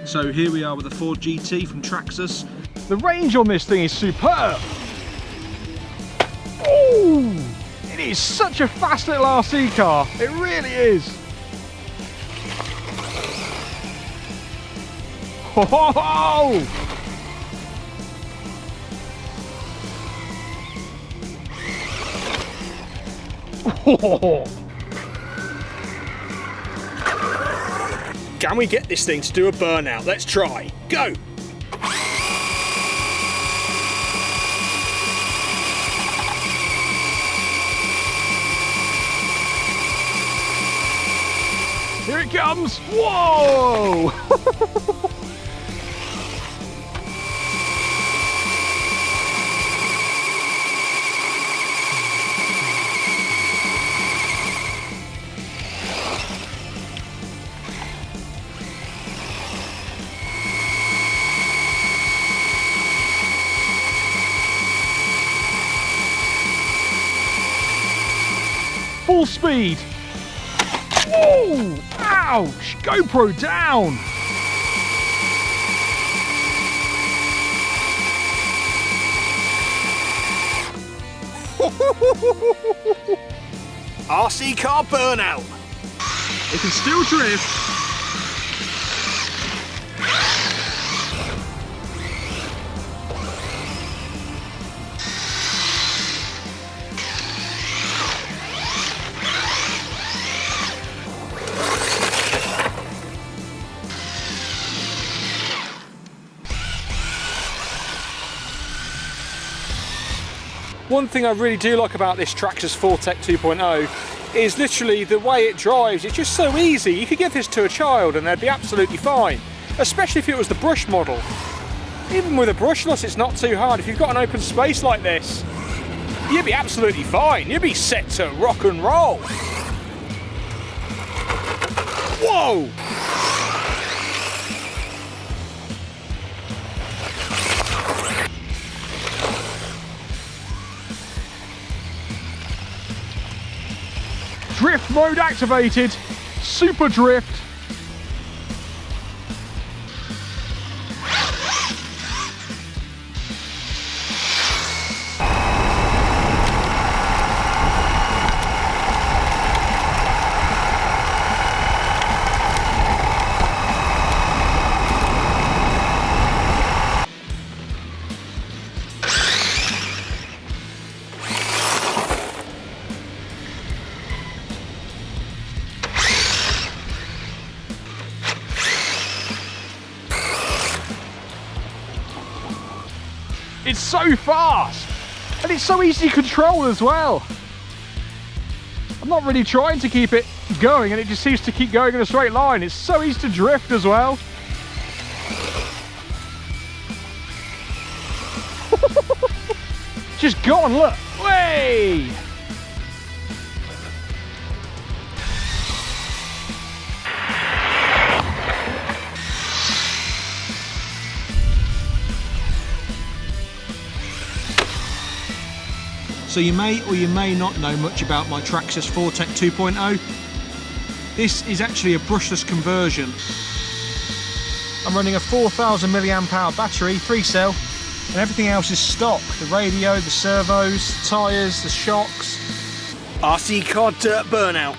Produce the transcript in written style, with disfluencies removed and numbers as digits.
So here we are with the Ford GT from Traxxas. The range on this thing is superb. Oh, it is such a fast little RC car. It really is. Ho ho ho! Oh. Can we get this thing to do a burnout? Let's try. Go! Here it comes! Whoa! Full speed! Whoa! Ouch! GoPro down! RC car burnout! It can still drift. One thing I really do like about this Traxxas 4TEC 2.0 is literally the way it drives. It's just so easy. You could give this to a child and they'd be absolutely fine, especially if it was the brush model. Even with a brushless, it's not too hard. If you've got an open space like this, you'd be absolutely fine. You'd be set to rock and roll. Whoa! Drift mode activated. Super drift. It's so fast, and it's so easy to control as well. I'm not really trying to keep it going, and it just seems to keep going in a straight line. It's so easy to drift as well. Just go on, look. Way! So you may or you may not know much about my Traxxas 4TEC 2.0. This is actually a brushless conversion. I'm running a 4,000 milliamp hour battery, 3-cell, and everything else is stock. The radio, the servos, the tyres, the shocks. RC car dirt burnout.